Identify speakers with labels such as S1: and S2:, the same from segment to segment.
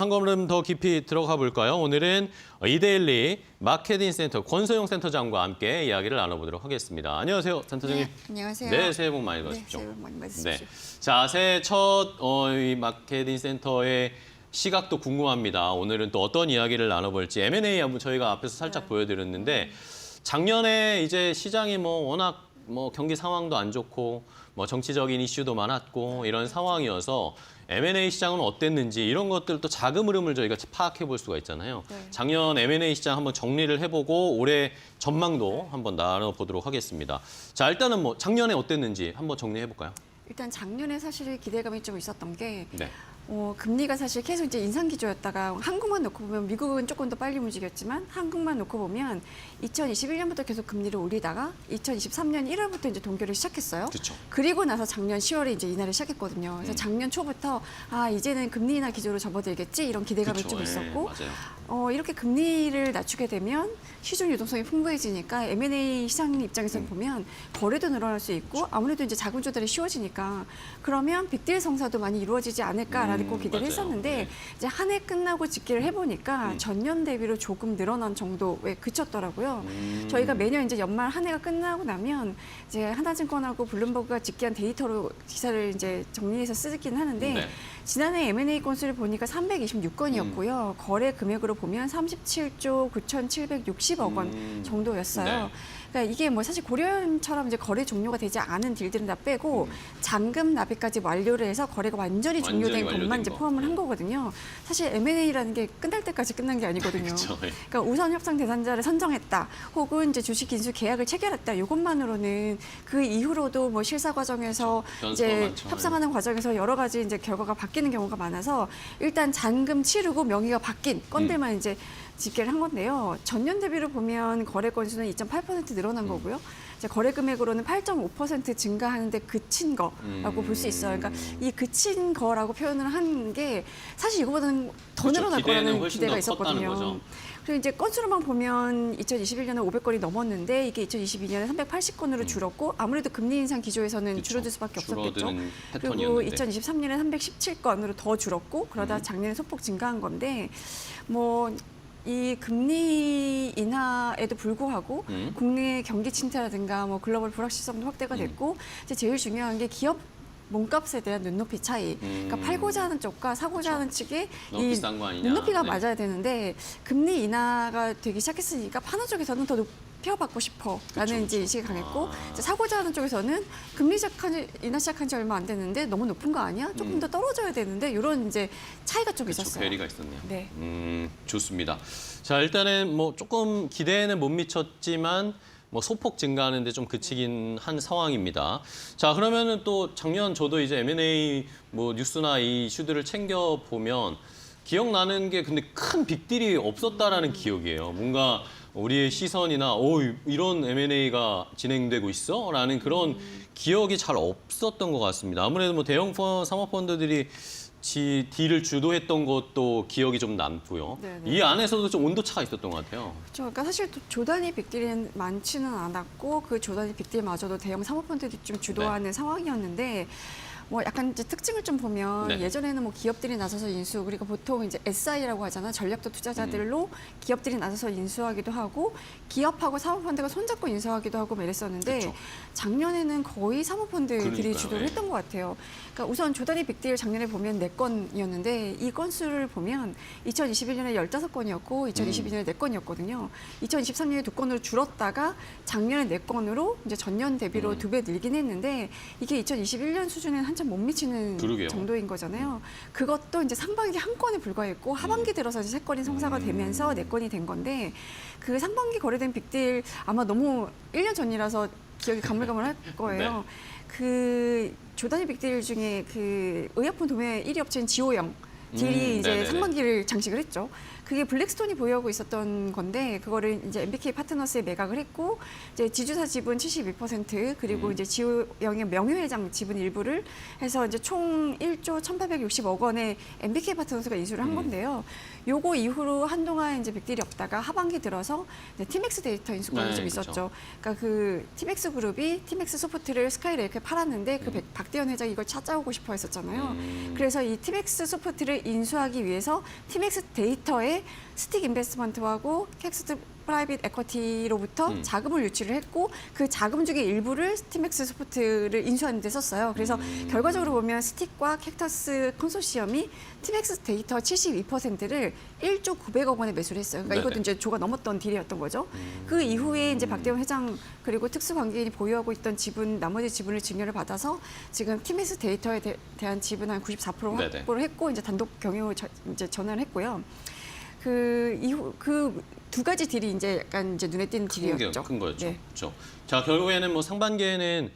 S1: 한 걸음 더 깊이 들어가 볼까요? 오늘은 이데일리 마케팅 센터 권소영 센터장과 함께 이야기를 나눠보도록 하겠습니다. 안녕하세요, 센터장님.
S2: 네, 안녕하세요.
S1: 네, 새해 복 많이 받으십시오.
S2: 네, 새해 복 많이 받으십시오.
S1: 네, 자, 새해 첫 이 마케팅 센터의 시각도 궁금합니다. 오늘은 또 어떤 이야기를 나눠볼지 M&A 한번 저희가 앞에서 살짝 보여드렸는데 작년에 이제 시장이 워낙 경기 상황도 안 좋고 정치적인 이슈도 많았고 이런 상황이어서 M&A 시장은 어땠는지 이런 것들 또 자금 흐름을 저희가 파악해 볼 수가 있잖아요.
S2: 네.
S1: 작년 M&A 시장 한번 정리를 해보고 올해 전망도 한번 나눠보도록 하겠습니다. 자, 일단은 작년에 어땠는지 한번 정리해 볼까요?
S2: 일단 작년에 사실 기대감이 좀 있었던 게
S1: 네.
S2: 금리가 사실 계속 이제 인상 기조였다가 한국만 놓고 보면 미국은 조금 더 빨리 움직였지만 한국만 놓고 보면 2021년부터 계속 금리를 올리다가 2023년 1월부터 이제 동결을 시작했어요.
S1: 그렇죠.
S2: 그리고 나서 작년 10월에 이제 인하를 시작했거든요. 그래서 작년 초부터 이제는 금리 인하 기조로 접어들겠지 이런 기대감이
S1: 그쵸,
S2: 좀 있었고
S1: 맞아요.
S2: 이렇게 금리를 낮추게 되면 시중 유동성이 풍부해지니까 M&A 시장 입장에서 보면 거래도 늘어날 수 있고 아무래도 이제 자금 조달이 쉬워지니까 그러면 빅딜 성사도 많이 이루어지지 않을까라는 기대를
S1: 맞아요.
S2: 했었는데
S1: 네.
S2: 이제 한 해 끝나고 집계를 해보니까 전년 대비로 조금 늘어난 정도에 그쳤더라고요. 저희가 매년 이제 연말 한 해가 끝나고 나면 이제 하나증권하고 블룸버그가 집계한 데이터로 기사를 이제 정리해서 쓰긴 하는데
S1: 네.
S2: 지난해 M&A 건수를 보니까 326건이었고요. 거래 금액으로 보면 37조 9,760억 원 정도였어요.
S1: 네.
S2: 그러니까 이게 사실 고려은처럼 이제 거래 종료가 되지 않은 딜들은 다 빼고 잔금 납입까지 완료를 해서 거래가 완전히 종료된 것만 이제 포함을 한 거거든요. 사실 M&A라는 게 끝날 때까지 끝난 게 아니거든요.
S1: 그쵸, 예.
S2: 그러니까 우선 협상 대상자를 선정했다, 혹은 이제 주식 인수 계약을 체결했다. 이것만으로는 그 이후로도 실사 과정에서 이제
S1: 많죠.
S2: 협상하는 과정에서 여러 가지 이제 결과가 바뀌는 경우가 많아서 일단 잔금 치르고 명의가 바뀐 건들만 이제 집계를 한 건데요. 전년 대비로 보면 거래 건수는 2.8% 늘어난 거고요. 이제 거래 금액으로는 8.5% 증가하는데 그친 거라고 볼 수 있어요. 그러니까 이 그친 거라고 표현을 한 게 사실 이거보다는 더
S1: 그렇죠.
S2: 늘어날
S1: 기대는
S2: 거라는
S1: 훨씬
S2: 기대가
S1: 더 컸다는
S2: 있었거든요.
S1: 거죠.
S2: 그리고 이제 건수로만 보면 2021년에 500건이 넘었는데 이게 2022년에 380건으로 줄었고 아무래도 금리 인상 기조에서는
S1: 그쵸.
S2: 줄어들 수밖에 없었겠죠.
S1: 줄어드는
S2: 그리고
S1: 패턴이었는데.
S2: 2023년에 317건으로 더 줄었고 그러다 작년에 소폭 증가한 건데 이 금리 인하에도 불구하고 국내 경기 침체라든가 글로벌 불확실성도 확대가 됐고 이제 제일 중요한 게 기업 몸값에 대한 눈높이 차이. 그러니까 팔고자 하는 쪽과 사고자 하는 측의
S1: 너무
S2: 이
S1: 비싼 거 아니냐.
S2: 눈높이가
S1: 네.
S2: 맞아야 되는데 금리 인하가 되기 시작했으니까 파는 쪽에서는 더 높여받고 싶어라는 이제 인식이 강했고 이제 사고자 하는 쪽에서는 금리 인하 시작한 지 얼마 안 됐는데 너무 높은 거 아니야? 조금 더 떨어져야 되는데 이런 이제 차이가 좀 있었어요.
S1: 괴리가 있었네요.
S2: 네.
S1: 좋습니다. 자, 일단은 조금 기대에는 못 미쳤지만 소폭 증가하는데 좀 그치긴 한 상황입니다. 자, 그러면은 또 작년 저도 이제 M&A 뉴스나 이 이슈들을 챙겨 보면 기억나는 게 근데 큰 빅딜이 없었다라는 기억이에요. 뭔가 우리의 시선이나 이런 M&A가 진행되고 있어? 라는 그런 기억이 잘 없었던 것 같습니다. 아무래도 대형 사모펀드들이 딜을 주도했던 것도 기억이 좀 남고요.
S2: 네네.
S1: 이 안에서도 좀 온도차가 있었던 것 같아요.
S2: 그렇죠. 그러니까 사실 조단위 빅딜은 많지는 않았고 그 조단위 빅딜마저도 대형 사모펀드들이 좀 주도하는 상황이었는데 약간 이제 특징을 좀 보면
S1: 네.
S2: 예전에는 기업들이 나서서 인수, 그리고 보통 이제 SI라고 하잖아. 전략도 투자자들로 기업들이 나서서 인수하기도 하고 기업하고 사모펀드가 손잡고 인수하기도 하고 이랬었는데
S1: 그쵸.
S2: 작년에는 거의 사모펀드들이
S1: 그러니까요.
S2: 주도를 했던 것 같아요. 그러니까 우선 조단위 빅딜 작년에 보면 4건이었는데 이 건수를 보면 2021년에 15건이었고 2022년에 4건이었거든요. 2023년에 2건으로 줄었다가 작년에 4건으로 이제 전년 대비로 2배 늘긴 했는데 이게 2021년 수준에는 한참 못 미치는
S1: 그러게요.
S2: 정도인 거잖아요. 그것도 이제 상반기 한 건에 불과했고 하반기 들어서 이제 3건이 성사가 되면서 4건이 된 건데 그 상반기 거래된 빅딜 아마 너무 1년 전이라서 기억이 가물가물할 거예요. 그 조단위 빅딜 중에 그 의약품 도매 1위 업체인 지오영 딜이 이제
S1: 네네네.
S2: 상반기를 장식을 했죠. 그게 블랙스톤이 보유하고 있었던 건데 그거를 이제 MBK 파트너스에 매각을 했고 이제 지주사 지분 72% 그리고 이제 지오영의 명예회장 지분 일부를 해서 이제 총 1조 1,860억 원의 MBK 파트너스가 인수를 한 건데요. 요거 이후로 한동안 이제 빅딜이 없다가 하반기 들어서 이제 티맥스 데이터 인수권이 좀 있었죠.
S1: 그렇죠.
S2: 그러니까 그 티맥스 그룹이 티맥스 소프트를 스카이레이크에 팔았는데 그 박대현 회장이 이걸 찾아오고 싶어 했었잖아요. 그래서 이 티맥스 소프트를 에코비트를 인수하기 위해서 티맥스 데이터에 스틱 인베스트먼트하고 텍스트 프라이빗 에쿼티로부터 자금을 유치를 했고 그 자금 중에 일부를 티맥스 소프트를 인수하는 데 썼어요. 그래서 결과적으로 보면 스틱과 캡터스 컨소시엄이 티맥스 데이터 72%를 1조 900억 원에 매수를 했어요. 그러니까 이것도 이제 조가 넘었던 딜이었던 거죠. 그 이후에 이제 박대원 회장 그리고 특수관계인이 보유하고 있던 지분, 나머지 지분을 증여를 받아서 지금 티맥스 데이터에 대한 지분 한 94% 확보를 했고 이제 단독 경영을 이제 전환을 했고요. 그 이후 그 두 가지 딜이 이제 약간 이제 눈에 띄는 딜이었죠.
S1: 큰 거였죠.
S2: 네.
S1: 그렇죠. 자, 결국에는 뭐 상반기에는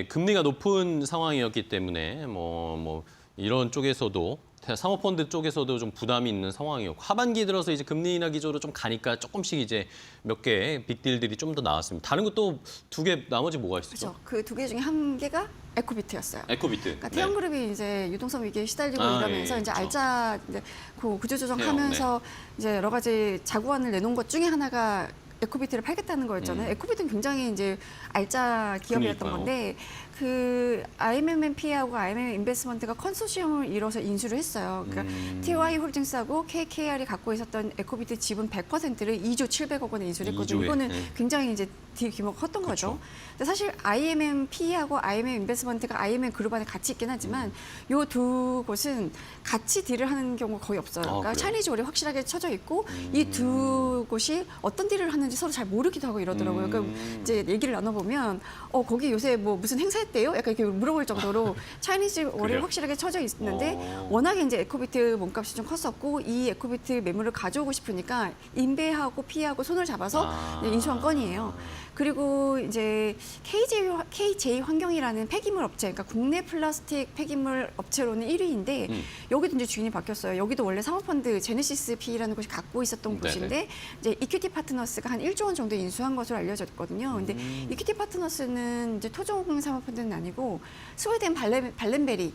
S1: 금리가 높은 상황이었기 때문에 뭐 이런 쪽에서도 사모펀드 쪽에서도 좀 부담이 있는 상황이었고 하반기 들어서 이제 금리 인하 기조로 좀 가니까 조금씩 이제 몇 개의 빅딜들이 좀 더 나왔습니다. 다른 것도 두 개 나머지 뭐가 있었죠?
S2: 그렇죠. 그 두 개 중에 한 개가 에코비트였어요.
S1: 에코비트.
S2: 그러니까 태영그룹이 이제 유동성 위기에 시달리고 이러면서
S1: 예,
S2: 이제
S1: 그렇죠.
S2: 알짜 이제 그 구조조정하면서 이제 여러 가지 자구안을 내놓은 것 중에 하나가 에코비트를 팔겠다는 거였잖아요. 에코비트는 굉장히 이제 알짜 기업이었던
S1: 그러니까요.
S2: 건데 그 IMMP하고 IMM 인베스트먼트가 컨소시엄을 이뤄서 인수를 했어요. 그러니까 TY 홀딩스하고 KKR이 갖고 있었던 에코비트 지분 100%를 2조 700억 원에 인수를 했거든요.
S1: 2조에,
S2: 이거는
S1: 네.
S2: 굉장히 이제 딜 규모가 컸던 거죠. 근데 사실 IMMP하고 IMM 인베스트먼트가 IMM 그룹 안에 같이 있긴 하지만 요 두 곳은 같이 딜을 하는 경우가 거의 없어요. 그러니까
S1: 그래요?
S2: 차이니즈 월이 확실하게 쳐져 있고 이 두 곳이 어떤 딜을 하는지 서로 잘 모르기도 하고 이러더라고요. 그러니까 이제 얘기를 나눠보면 거기 요새 뭐 무슨 행사했대요? 약간 이렇게 물어볼 정도로 차이니즈 월이
S1: 그래요?
S2: 확실하게 쳐져 있는데 워낙에 이제 에코비트 몸값이 좀 컸었고 이 에코비트 매물을 가져오고 싶으니까 인베하고 피하고 손을 잡아서 인수한 건이에요. 그리고 이제 KJ 환경이라는 폐기물 업체, 그러니까 국내 플라스틱 폐기물 업체로는 1위인데 여기도 이제 주인이 바뀌었어요. 여기도 원래 사모펀드 제네시스 P라는 곳이 갖고 있었던
S1: 네네.
S2: 곳인데 이제 이큐티 파트너스가 한 1조 원 정도 인수한 것으로 알려졌거든요. 근데 이큐티 파트너스는 이제 토종 사모펀드는 아니고 스웨덴 발렌베리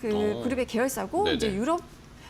S2: 그 그룹의 계열사고
S1: 네네.
S2: 이제 유럽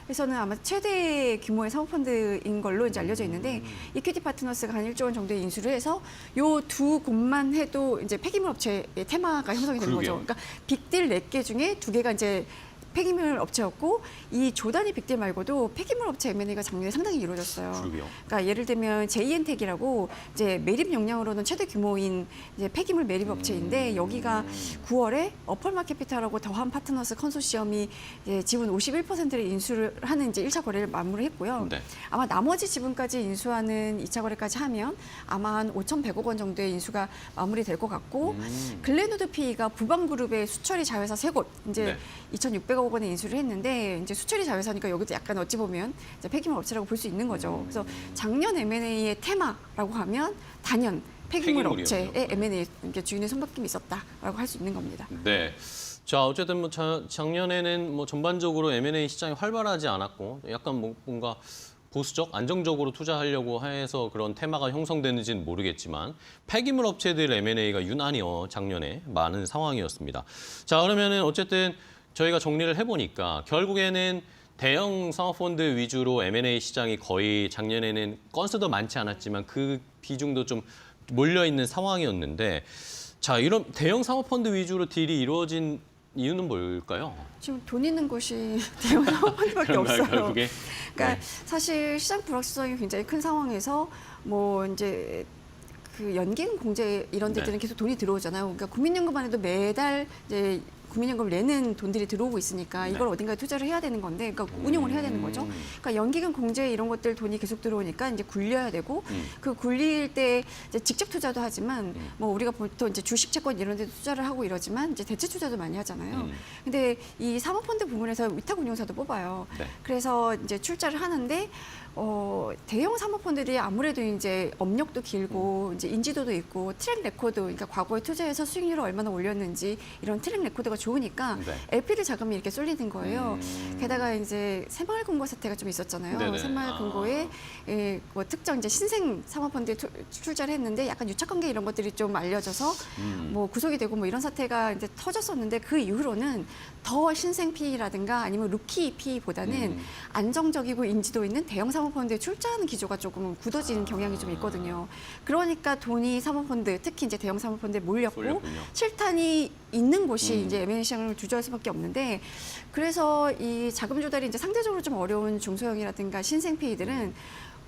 S2: 에서는 아마 최대 규모의 사모펀드인 걸로 이제 알려져 있는데 이퀴티 파트너스가 한 1조 원 정도의 인수를 해서 요 두 곳만 해도 이제 폐기물 업체의 테마가 형성이 되는 거죠.
S1: 그러게요.
S2: 그러니까 빅딜 4개 중에 2개가 이제 폐기물 업체였고 이 조단위 빅딜 말고도 폐기물 업체 M&A가 작년에 상당히 이루어졌어요.
S1: 그러게요.
S2: 그러니까 예를 들면 JN텍이라고 이제 매립 용량으로는 최대 규모인 이제 폐기물 매립 업체인데 여기가 9월에 어펄마 캐피탈하고 더한 파트너스 컨소시엄이 이제 지분 51%를 인수를 하는 이제 1차 거래를 마무리했고요.
S1: 네.
S2: 아마 나머지 지분까지 인수하는 2차 거래까지 하면 아마 한 5,100억 원 정도의 인수가 마무리될 것 같고 글렌우드 PE가 부방그룹의 수처리 자회사 3곳 이제
S1: 네.
S2: 2,600억 원에 인수를 했는데 이제 수처리 자회사니까 여기도 약간 어찌 보면 이제 폐기물 업체라고 볼 수 있는 거죠. 그래서 작년 M&A의 테마라고 하면 단연 폐기물
S1: 폐기물이었죠.
S2: 업체의 M&A 이렇게 주인의 손바뀜이 있었다라고 할 수 있는 겁니다.
S1: 네. 자, 어쨌든 뭐 작년에는 뭐 전반적으로 M&A 시장이 활발하지 않았고 약간 뭔가 보수적, 안정적으로 투자하려고 해서 그런 테마가 형성되는지는 모르겠지만 폐기물 업체들 M&A가 유난히 작년에 많은 상황이었습니다. 자, 그러면은 어쨌든 저희가 정리를 해보니까 결국에는 대형 사모펀드 위주로 M&A 시장이 거의 작년에는 건수도 많지 않았지만 그 비중도 좀 몰려있는 상황이었는데 자, 이런 대형 사모펀드 위주로 딜이 이루어진 이유는 뭘까요?
S2: 지금 돈 있는 곳이 대형 사모펀드밖에
S1: 그런가요,
S2: 없어요.
S1: 결국에?
S2: 그러니까
S1: 네.
S2: 사실 시장 불확실성이 굉장히 큰 상황에서 뭐 이제 그 연기금 공제 이런 데들은
S1: 네.
S2: 계속 돈이 들어오잖아요. 그러니까 국민연금만 해도 매달 이제 국민연금을 내는 돈들이 들어오고 있으니까 이걸
S1: 네.
S2: 어딘가에 투자를 해야 되는 건데, 그러니까 운용을 해야 되는 거죠. 그러니까 연기금 공제 이런 것들 돈이 계속 들어오니까 이제 굴려야 되고 그 굴릴 때 이제 직접 투자도 하지만 뭐 우리가 보통 이제 주식 채권 이런 데 투자를 하고 이러지만 이제 대체 투자도 많이 하잖아요. 근데 이 사모펀드 부문에서 위탁 운용사도 뽑아요.
S1: 네.
S2: 그래서 이제 출자를 하는데 대형 사모펀드들이 아무래도 이제 업력도 길고 이제 인지도도 있고 트랙 레코드, 그러니까 과거에 투자해서 수익률을 얼마나 올렸는지 이런 트랙 레코드가 좋으니까
S1: 네.
S2: LP들 자금이 이렇게 쏠리는 거예요. 게다가 이제 새마을금고 사태가 좀 있었잖아요.
S1: 네네.
S2: 새마을금고에 뭐 특정 이제 신생 사모펀드에 출자를 했는데 약간 유착관계 이런 것들이 좀 알려져서 뭐 구속이 되고 뭐 이런 사태가 이제 터졌었는데 그 이후로는 더 신생 PE라든가 아니면 루키 PE보다는 안정적이고 인지도 있는 대형 사모펀드 사모펀드에 출자하는 기조가 조금 굳어지는 경향이 좀 있거든요. 그러니까 돈이 사모펀드, 특히 이제 대형 사모펀드에 몰렸고
S1: 몰렸군요.
S2: 실탄이 있는 곳이 이제 M&A 시장을 주저할 수밖에 없는데 그래서 이 자금 조달이 이제 상대적으로 좀 어려운 중소형이라든가 신생 PE들은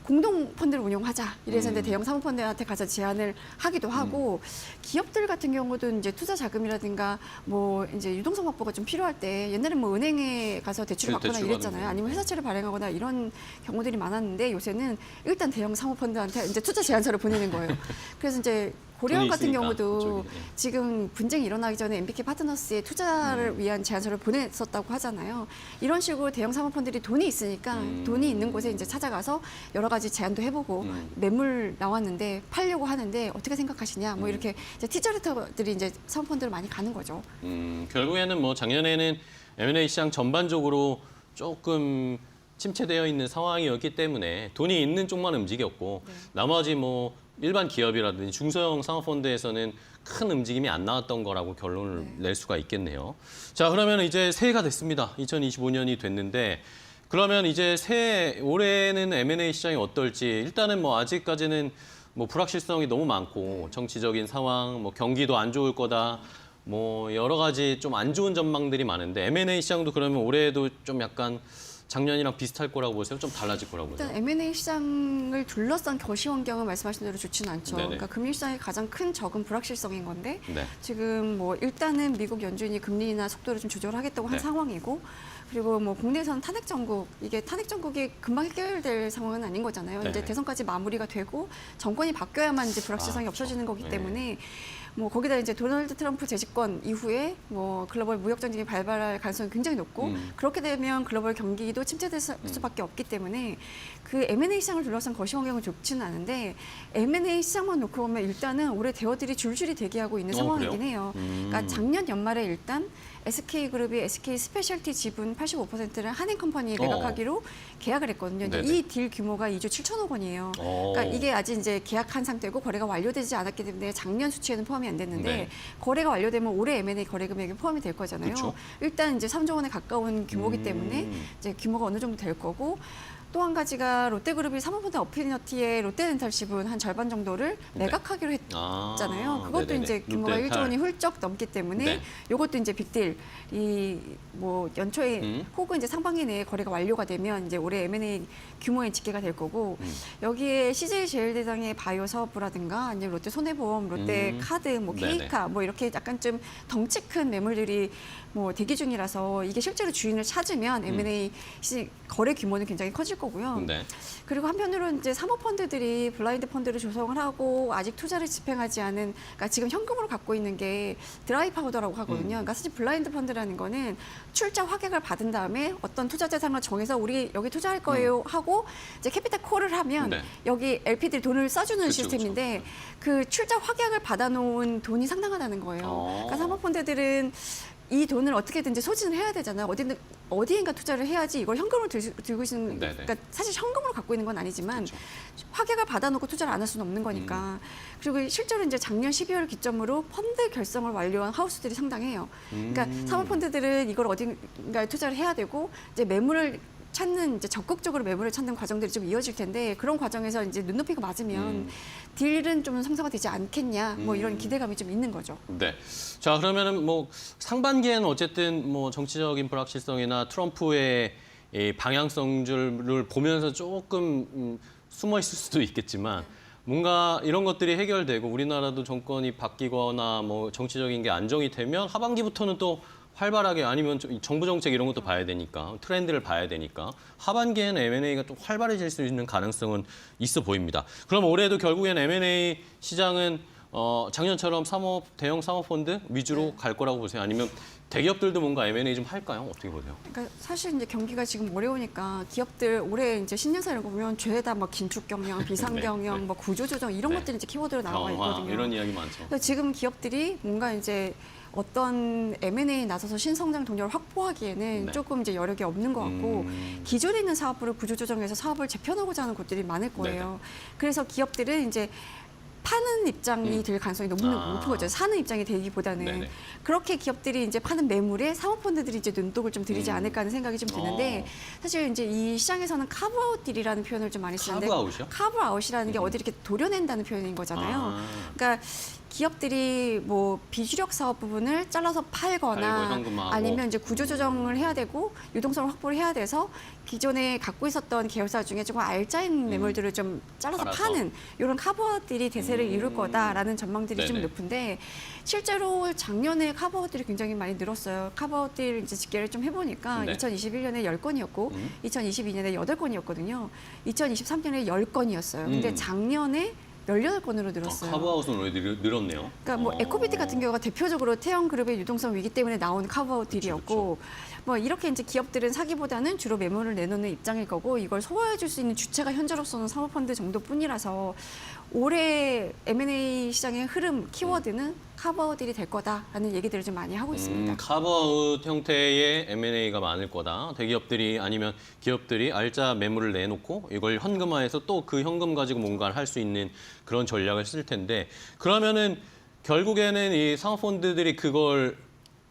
S2: 공동 펀드를 운용하자. 이래서 이제 대형 사모펀드한테 가서 제안을 하기도 하고 기업들 같은 경우도 이제 투자 자금이라든가 뭐 이제 유동성 확보가 좀 필요할 때 옛날에 뭐 은행에 가서 대출을 받거나
S1: 대출
S2: 이랬잖아요.
S1: 받는
S2: 아니면 회사채를 발행하거나 이런 경우들이 많았는데 요새는 일단 대형 사모펀드한테 이제 투자 제안서를 보내는 거예요. 그래서 이제 고려원
S1: 돈이
S2: 같은
S1: 있으니까,
S2: 경우도
S1: 그쪽이. 예.
S2: 지금 분쟁이 일어나기 전에 MBK 파트너스에 투자를 위한 제안서를 보냈었다고 하잖아요. 이런 식으로 대형 사모펀드들이 돈이 있으니까 돈이 있는 곳에 이제 찾아가서 여러 가지 제안도 해보고 매물 나왔는데 팔려고 하는데 어떻게 생각하시냐 뭐 이렇게 이제 티저리터들이 이제 사모펀드를 많이 가는 거죠.
S1: 결국에는 뭐 작년에는 M&A 시장 전반적으로 조금 침체되어 있는 상황이었기 때문에 돈이 있는 쪽만 움직였고 나머지 뭐 일반 기업이라든지 중소형 사모펀드에서는 큰 움직임이 안 나왔던 거라고 결론을 낼 수가 있겠네요. 자, 그러면 이제 새해가 됐습니다. 2025년이 됐는데 그러면 이제 올해는 M&A 시장이 어떨지 일단은 뭐 아직까지는 뭐 불확실성이 너무 많고 정치적인 상황, 뭐 경기도 안 좋을 거다. 뭐 여러 가지 좀 안 좋은 전망들이 많은데 M&A 시장도 그러면 올해도 좀 약간 작년이랑 비슷할 거라고 보세요? 좀 달라질 거라고 보세요?
S2: 일단 M&A 시장을 둘러싼 거시 환경은 말씀하신 대로 좋지는 않죠.
S1: 네네.
S2: 그러니까 금융 시장의 가장 큰 적은 불확실성인 건데
S1: 네.
S2: 지금 뭐 일단은 미국 연준이 금리나 속도를 좀 조절하겠다고 한
S1: 네.
S2: 상황이고 그리고 뭐 국내에서는 탄핵 정국 이게 탄핵 정국이 금방 해결될 상황은 아닌 거잖아요.
S1: 네.
S2: 이제 대선까지 마무리가 되고 정권이 바뀌어야만 이제 불확실성이
S1: 그렇죠.
S2: 없어지는 거기
S1: 네.
S2: 때문에 뭐 거기다 이제 도널드 트럼프 재집권 이후에 뭐 글로벌 무역 전쟁이 발발할 가능성이 굉장히 높고 그렇게 되면 글로벌 경기도 침체될 수밖에 없기 때문에 그 M&A 시장을 둘러싼 거시 환경은 좋지는 않은데 M&A 시장만 놓고 보면 일단은 올해 대어들이 줄줄이 대기하고 있는 상황이긴
S1: 그래요?
S2: 해요. 그러니까 작년 연말에 일단 SK그룹이 SK 스페셜티 지분 85%를 한인컴퍼니에 매각하기로 계약을 했거든요. 근데
S1: 네네.
S2: 이 딜 규모가 2조 7천억 원이에요.
S1: 오.
S2: 그러니까 이게 아직 이제 계약한 상태고 거래가 완료되지 않았기 때문에 작년 수치에는 포함이 안 됐는데
S1: 네.
S2: 거래가 완료되면 올해 M&A 거래 금액에 포함이 될 거잖아요.
S1: 그쵸.
S2: 일단 이제 3조 원에 가까운 규모이기 때문에 이제 규모가 어느 정도 될 거고 또 한 가지가 롯데그룹이 사모펀드 어피니티의 롯데렌탈 지분 한 절반 정도를
S1: 네.
S2: 매각하기로 했잖아요. 그것도
S1: 네네네.
S2: 이제 규모가
S1: 롯데렌탈.
S2: 1조 원이 훌쩍 넘기 때문에
S1: 네.
S2: 이것도 이제 빅딜 이 뭐 연초에 혹은 이제 상반기 내에 거래가 완료가 되면 이제 올해 M&A 규모의 집계가 될 거고 여기에 CJ 제일대장의 바이오 사업부라든가 아니면 롯데 손해보험, 롯데 카드, 뭐
S1: 네네.
S2: K카 뭐 이렇게 약간 좀 덩치 큰 매물들이 뭐 대기 중이라서 이게 실제로 주인을 찾으면 M&A 거래 규모는 굉장히 커질 거고요.
S1: 네.
S2: 그리고 한편으로는 이제 사모펀드들이 블라인드 펀드를 조성을 하고 아직 투자를 집행하지 않은, 그러니까 지금 현금으로 갖고 있는 게 드라이 파우더라고 하거든요. 그러니까 사실 블라인드 펀드라는 거는 출자 확약을 받은 다음에 어떤 투자 대상을 정해서 우리 여기 투자할 거예요 하고 이제 캐피탈 콜을 하면
S1: 네.
S2: 여기 LP들이 돈을 써주는
S1: 그쵸,
S2: 시스템인데 그 출자 확약을 받아놓은 돈이 상당하다는 거예요. 그러니까 사모펀드들은 이 돈을 어떻게든지 소진을 해야 되잖아요. 어디인가 투자를 해야지 이걸 현금으로 들고 있는,
S1: 네네.
S2: 그러니까 사실 현금으로 갖고 있는 건 아니지만 확약을 받아놓고 투자를 안 할 수는 없는 거니까. 그리고 실제로 이제 작년 12월 기점으로 펀드 결성을 완료한 하우스들이 상당해요. 그러니까 사모펀드들은 이걸 어딘가에 투자를 해야 되고 이제 매물을 찾는, 이제 적극적으로 매물을 찾는 과정들이 좀 이어질 텐데 그런 과정에서 이제 눈높이가 맞으면 딜은 좀 성사가 되지 않겠냐 뭐 이런 기대감이 좀 있는 거죠.
S1: 네. 자, 그러면은 뭐 상반기에는 어쨌든 뭐 정치적인 불확실성이나 트럼프의 이 방향성들을 보면서 조금 숨어 있을 수도 있겠지만 뭔가 이런 것들이 해결되고 우리나라도 정권이 바뀌거나 뭐 정치적인 게 안정이 되면 하반기부터는 또 활발하게, 아니면 정부 정책 이런 것도 봐야 되니까 트렌드를 봐야 되니까 하반기에는 M&A가 좀 활발해질 수 있는 가능성은 있어 보입니다. 그럼 올해도 결국에는 M&A 시장은 작년처럼 대형 사모펀드 위주로 갈 거라고 보세요? 아니면 대기업들도 뭔가 M&A 좀 할까요? 어떻게 보세요?
S2: 그러니까 사실 이제 경기가 지금 어려우니까 기업들 올해 이제 신년사 이런 거 보면 죄다 막 긴축 경영, 비상 경영,
S1: 네.
S2: 뭐 구조 조정 이런
S1: 네.
S2: 것들이 이제 키워드로 나와 있거든요.
S1: 이런 이야기 많죠.
S2: 그래서 지금 기업들이 뭔가 이제 어떤 M&A 나서서 신성장 동력을 확보하기에는
S1: 네.
S2: 조금 이제 여력이 없는 것 같고 기존에 있는 사업부를 구조조정해서 사업을 재편하고자 하는 곳들이 많을 거예요. 그래서 기업들은 이제 파는 입장이 될 가능성이 너무 높은 거죠. 사는 입장이 되기보다는.
S1: 네네.
S2: 그렇게 기업들이 이제 파는 매물에 사모펀드들이 이제 눈독을 좀 들이지 않을까 하는 생각이 좀 드는데 사실 이제 이 시장에서는 카브아웃 딜이라는 표현을 좀 많이 쓰는데
S1: 카브아웃이요?
S2: 카브아웃이라는 게 어디 이렇게 도려낸다는 표현인 거잖아요. 그러니까 기업들이 뭐 비주력 사업 부분을 잘라서 팔거나
S1: 팔고 현금화하고.
S2: 아니면 이제 구조조정을 해야 되고 유동성을 확보를 해야 돼서 기존에 갖고 있었던 계열사 중에 조금 알짜인 매물들을 좀 잘라서
S1: 팔아서.
S2: 파는 이런 카브아웃들이 대세를 이룰 거다라는 전망들이 좀
S1: 네네.
S2: 높은데 실제로 작년에 카브아웃들이 굉장히 많이 늘었어요. 카브아웃들 이제 집계를 좀 해보니까
S1: 네.
S2: 2021년에 10건이었고 2022년에 8건이었거든요. 2023년에 10건이었어요. 근데 작년에 18건으로 늘었어요.
S1: 카브아웃은 오히려 늘었네요.
S2: 그러니까 뭐 에코비티 같은 경우가 대표적으로 태형그룹의 유동성 위기 때문에 나온 카브아웃 딜이었고 뭐 이렇게 이제 기업들은 사기보다는 주로 매물을 내놓는 입장일 거고 이걸 소화해 줄 수 있는 주체가 현재로서는 사모펀드 정도뿐이라서 올해 M&A 시장의 흐름 키워드는 카브아웃 딜이 될 거다라는 얘기들을 좀 많이 하고 있습니다.
S1: 카브아웃 형태의 M&A가 많을 거다. 대기업들이 아니면 기업들이 알짜 매물을 내놓고 이걸 현금화해서 또 그 현금 가지고 뭔가를 할 수 있는 그런 전략을 쓸 텐데 그러면은 결국에는 이 사모펀드들이 그걸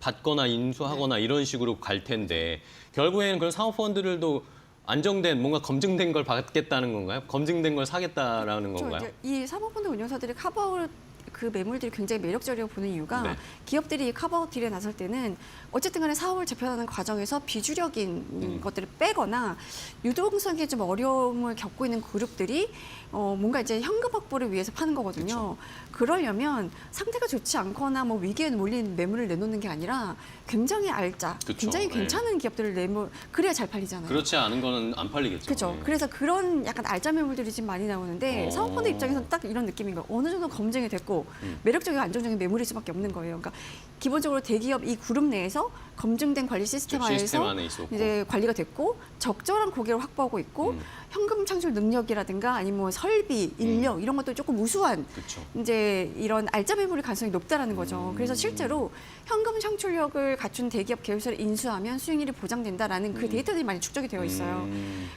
S1: 받거나 인수하거나 이런 식으로 갈 텐데 결국에는 그런 사모펀드들도 안정된 뭔가 검증된 걸 받겠다는 건가요? 검증된 걸 사겠다라는 건가요?
S2: 이제 이 사모펀드 운용사들이 카브아웃 그 매물들이 굉장히 매력적이라고 보는 이유가
S1: 네.
S2: 기업들이 이 카브아웃 딜에 나설 때는 어쨌든 간에 사업을 재편하는 과정에서 비주력인 것들을 빼거나 유동성에 좀 어려움을 겪고 있는 그룹들이 뭔가 이제 현금 확보를 위해서 파는 거거든요. 그러려면 상태가 좋지 않거나 뭐 위기에 몰린 매물을 내놓는 게 아니라 굉장히 알짜,
S1: 그쵸.
S2: 굉장히
S1: 네.
S2: 괜찮은 기업들을 그래야 잘 팔리잖아요.
S1: 그렇지 않은 거는 안 팔리겠죠.
S2: 그렇죠.
S1: 네.
S2: 그래서 그런 약간 알짜 매물들이 지금 많이 나오는데 사모펀드 입장에서는 딱 이런 느낌인 거예요. 어느 정도 검증이 됐고 매력적이고 안정적인 매물일 수밖에 없는 거예요. 그러니까 기본적으로 대기업 이 그룹 내에서 검증된 관리 시스템
S1: 시스템
S2: 하에서
S1: 안에 있었고.
S2: 이제 관리가 됐고 적절한 고객을 확보하고 있고 현금 창출 능력이라든가 아니면 뭐 설비, 인력 이런 것도 조금 우수한
S1: 그렇죠.
S2: 이제 이런 알짜 매물일 가능성이 높다라는 거죠. 그래서 실제로 현금 창출력을 갖춘 대기업 계열사를 인수하면 수익률이 보장된다라는 그 데이터들이 많이 축적이 되어 있어요.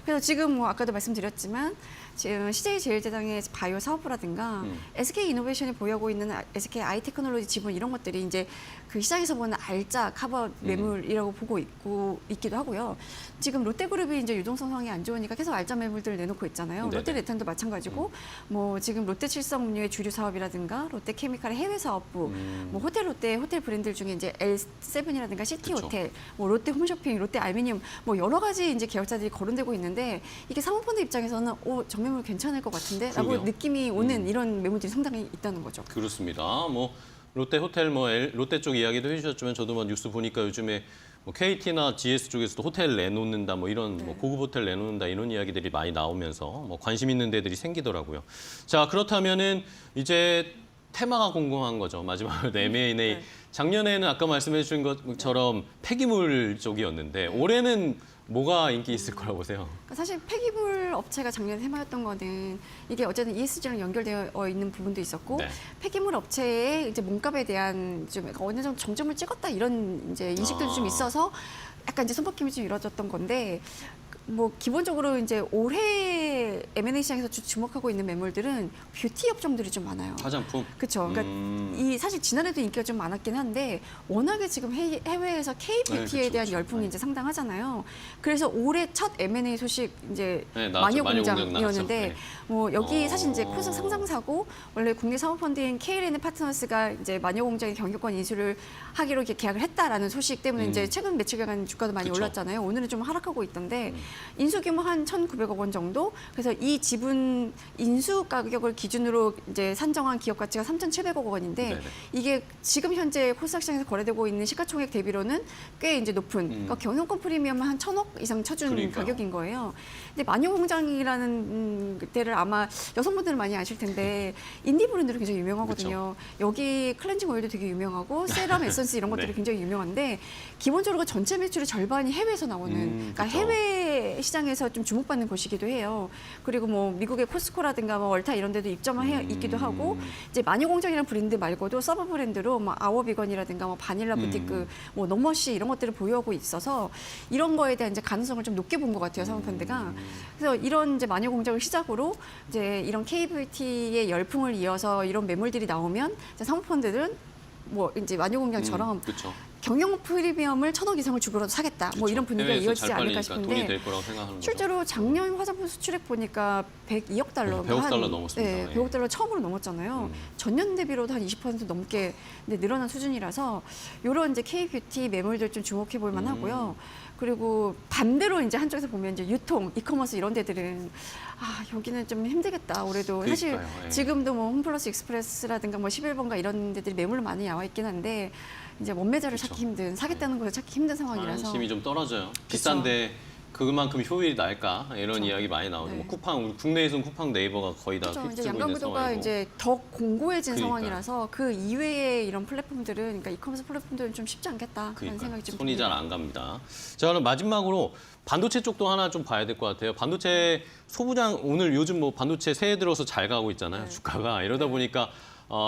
S2: 그래서 지금 뭐 아까도 말씀드렸지만 지금 CJ제일제당의 바이오 사업부라든가 SK 이노베이션이 보유하고 있는 SK 아이테크놀로지 지분 이런 것들이 이제 그 시장에서 보는 알짜 카버 매물이라고 보고 있기도 하고요. 지금 롯데그룹이 이제 유동성 상황이 안 좋으니까 계속 알짜 매물들을 내놓고 있잖아요.
S1: 네네.
S2: 롯데레탄도 마찬가지고 뭐 지금 롯데칠성음료의 주류 사업이라든가 롯데케미칼의 해외 사업부, 뭐 롯데 호텔 브랜드 중에 이제 L7이라든가 시티
S1: 그쵸.
S2: 호텔, 뭐 롯데 홈쇼핑, 롯데 알미늄 뭐 여러 가지 이제 계열사들이 거론되고 있는데 이게 사모펀드 입장에서는 정매물 괜찮을 것 같은데라고
S1: 그러게요.
S2: 느낌이 오는 이런 매물들이 상당히 있다는 거죠.
S1: 그렇습니다. 뭐 롯데 호텔 롯데 쪽 이야기도 해주셨지만 저도 뭐 뉴스 보니까 요즘에 뭐 KT나 GS 쪽에서도 호텔 내놓는다 뭐 이런 뭐 고급 호텔 내놓는다 이런 이야기들이 많이 나오면서 뭐 관심 있는 데들이 생기더라고요. 자 그렇다면은 이제 테마가 궁금한 거죠. 마지막으로 M&A. 작년에는 아까 말씀해 주신 것처럼 폐기물 쪽이었는데 올해는 뭐가 인기 있을 거라고 보세요?
S2: 그러니까 사실 폐기물 업체가 작년 테마였던 거는 이게 어쨌든 ESG랑 연결되어 있는 부분도 있었고
S1: 네.
S2: 폐기물 업체의 이제 몸값에 대한 좀 어느 정도 정점을 찍었다 이런 이제 인식들도 좀 있어서 약간 이제 손바뀜이 좀 이루어졌던 건데 뭐 기본적으로 이제 올해 M&A 시장에서 주목하고 있는 매물들은 뷰티 업종들이 좀 많아요.
S1: 화장품.
S2: 그렇죠. 그러니까 이 사실 지난해도 인기가 좀 많았긴 한데 워낙에 지금 해외에서 K 뷰티에
S1: 네, 그쵸,
S2: 대한
S1: 그쵸.
S2: 열풍이 이제 상당하잖아요. 그래서 올해 첫 M&A 소식 이제
S1: 네, 나왔죠.
S2: 마녀공장이었는데
S1: 마녀공장 나왔죠. 네.
S2: 뭐 여기 사실 이제 코스닥 상장사고 원래 국내 사모펀드인 KLN 파트너스가 이제 마녀공장의 경영권 인수를 하기로 이렇게 계약을 했다라는 소식 때문에 이제 최근 며칠간 주가도 많이
S1: 그쵸.
S2: 올랐잖아요. 오늘은 좀 하락하고 있던데 인수 규모 한 1,900억 원 정도. 그래서 이 지분 인수 가격을 기준으로 이제 산정한 기업 가치가 3,700억 원인데
S1: 네네.
S2: 이게 지금 현재 코스닥 시장에서 거래되고 있는 시가총액 대비로는 꽤 이제 높은 그러니까 경영권 프리미엄 한 1,000억 이상 쳐준
S1: 그러니까요.
S2: 가격인 거예요. 근데 마녀공장이라는 데를 아마 여성분들은 많이 아실 텐데 인디 브랜드로 굉장히 유명하거든요. 여기 클렌징 오일도 되게 유명하고 세럼 에센스 이런 것들이
S1: 네.
S2: 굉장히 유명한데 기본적으로 전체 매출의 절반이 해외에서 나오는 그러니까
S1: 그쵸.
S2: 해외 해외 시장에서 좀 주목받는 곳이기도 해요. 그리고 뭐 미국의 코스코라든가 뭐 월타 이런 데도 입점을 해 있기도 하고 이제 마녀공장이라는 브랜드 말고도 서브 브랜드로 뭐 아워비건이라든가 뭐 바닐라 부티크, 뭐 노머시 이런 것들을 보유하고 있어서 이런 거에 대한 이제 가능성을 좀 높게 본 것 같아요, 사모펀드가. 그래서 이런 이제 마녀공장을 시작으로 이제 이런 K뷰티의 열풍을 이어서 이런 매물들이 나오면 이제 사모펀드들은 뭐 이제 마녀공장처럼
S1: 그렇죠.
S2: 경영 프리미엄을 1,000억 이상을 주고라도 사겠다. 뭐 이런 분위기가
S1: 해외에서
S2: 이어지지
S1: 잘
S2: 않을까
S1: 팔리니까 돈이
S2: 싶은데
S1: 될 거라고 생각하는 거죠.
S2: 실제로 작년 화장품 수출액 보니까 102억 달러.
S1: 100억 달러 넘었습니다.
S2: 네, 100억 달러 처음으로 넘었잖아요. 전년 대비로도 한 20% 넘게 늘어난 수준이라서 이런 이제 K뷰티 매물들 좀 주목해 볼 만하고요. 그리고 반대로 이제 한쪽에서 보면 이제 유통, 이커머스 이런 데들은 여기는 좀 힘들겠다. 올해도 사실
S1: 그러니까요. 예.
S2: 지금도 뭐 홈플러스 익스프레스라든가 뭐 11번가 이런 데들이 매물로 많이 나와 있긴 한데 이제 원매자를
S1: 그쵸.
S2: 찾기 힘든, 사겠다는 것을 찾기 힘든 상황이라서.
S1: 관심이 좀 떨어져요. 비싼데 그만큼 효율이 날까 이런
S2: 그쵸.
S1: 이야기 많이 나오죠.
S2: 네.
S1: 뭐 쿠팡 국내에서는 쿠팡 네이버가 거의 다
S2: 그렇죠. 이제
S1: 휩쓸고 있는
S2: 양강구도가
S1: 상황이고.
S2: 이제 더 공고해진
S1: 그러니까요.
S2: 상황이라서 그 이외의 이런 플랫폼들은, 그러니까 이커머스 플랫폼들은 좀 쉽지 않겠다라는
S1: 그러니까
S2: 생각이 좀
S1: 손이
S2: 듭니다.
S1: 잘 안 갑니다. 자, 그럼 마지막으로 반도체 쪽도 하나 좀 봐야 될 것 같아요. 반도체 소부장 오늘 요즘 뭐 반도체 새해 들어서 잘 가고 있잖아요.
S2: 네.
S1: 주가가 이러다 보니까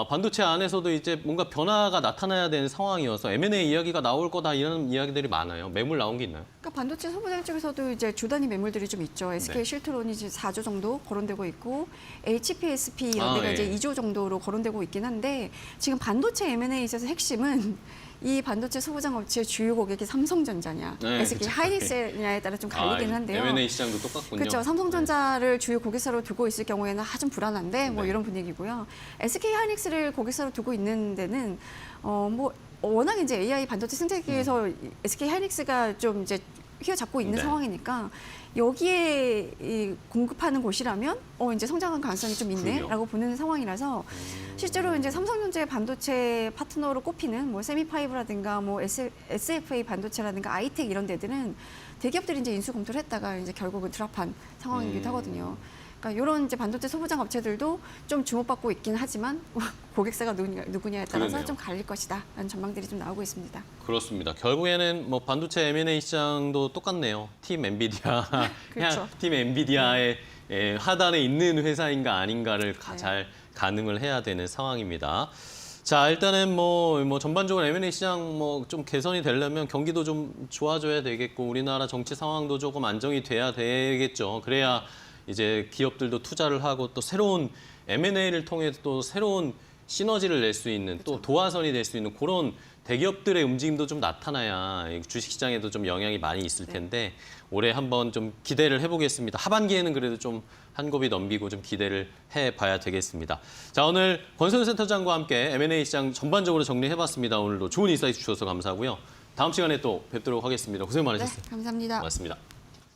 S1: 반도체 안에서도 이제 뭔가 변화가 나타나야 되는 상황이어서 M&A 이야기가 나올 거다 이런 이야기들이 많아요. 매물 나온 게 있나요?
S2: 그러니까 반도체 소부장 쪽에서도 이제 주 단위 매물들이 좀 있죠. SK
S1: 네.
S2: 실트론이 이제 4조 정도 거론되고 있고 HPSP 이런 데가
S1: 예.
S2: 이제 2조 정도로 거론되고 있긴 한데 지금 반도체 M&A에 있어서 핵심은 이 반도체 소부장 업체의 주요 고객이 삼성전자냐,
S1: 네,
S2: SK
S1: 그쵸.
S2: 하이닉스냐에 따라 좀 갈리긴 한데요.
S1: M&A 시장도 똑같군요.
S2: 그렇죠. 삼성전자를 주요 고객사로 두고 있을 경우에는 좀 불안한데 뭐
S1: 네.
S2: 이런 분위기고요. SK 하이닉스를 고객사로 두고 있는 데는 뭐 워낙 이제 AI 반도체 생태계에서 SK 하이닉스가 좀 이제 휘어잡고 있는
S1: 네.
S2: 상황이니까 여기에 공급하는 곳이라면 이제 성장한 가능성이 좀 있네라고 보는 상황이라서 실제로 이제 삼성전자의 반도체 파트너로 꼽히는 뭐 세미파이브라든가 뭐 SFA 반도체라든가 아이텍 이런 데들은 대기업들이 이제 인수 검토를 했다가 이제 결국은 드랍한 상황이기도 하거든요. 그러니까 이런 이제 반도체 소부장 업체들도 좀 주목받고 있긴 하지만 고객사가 누구냐에 따라서
S1: 그러네요.
S2: 좀 갈릴 것이다라는 전망들이 좀 나오고 있습니다.
S1: 그렇습니다. 결국에는 뭐 반도체 M&A 시장도 똑같네요. 팀 엔비디아,
S2: 그렇죠.
S1: 팀 엔비디아의 하단에 있는 회사인가 아닌가를
S2: 네.
S1: 잘 가늠을 해야 되는 상황입니다. 자, 일단은 뭐 전반적으로 M&A 시장 뭐 좀 개선이 되려면 경기도 좀 좋아져야 되겠고 우리나라 정치 상황도 조금 안정이 돼야 되겠죠. 그래야 이제 기업들도 투자를 하고 또 새로운 M&A를 통해 또 새로운 시너지를 낼 수 있는 또 도화선이 될 수 있는 그런 대기업들의 움직임도 좀 나타나야 주식시장에도 좀 영향이 많이 있을 텐데 올해 한번 좀 기대를 해보겠습니다. 하반기에는 그래도 좀 한 곱이 넘기고 좀 기대를 해봐야 되겠습니다. 자, 오늘 권선우 센터장과 함께 M&A 시장 전반적으로 정리해봤습니다. 오늘도 좋은 인사이트 주셔서 감사하고요. 다음 시간에 또 뵙도록 하겠습니다. 고생 많으셨어요.
S2: 네, 감사합니다.
S1: 고맙습니다.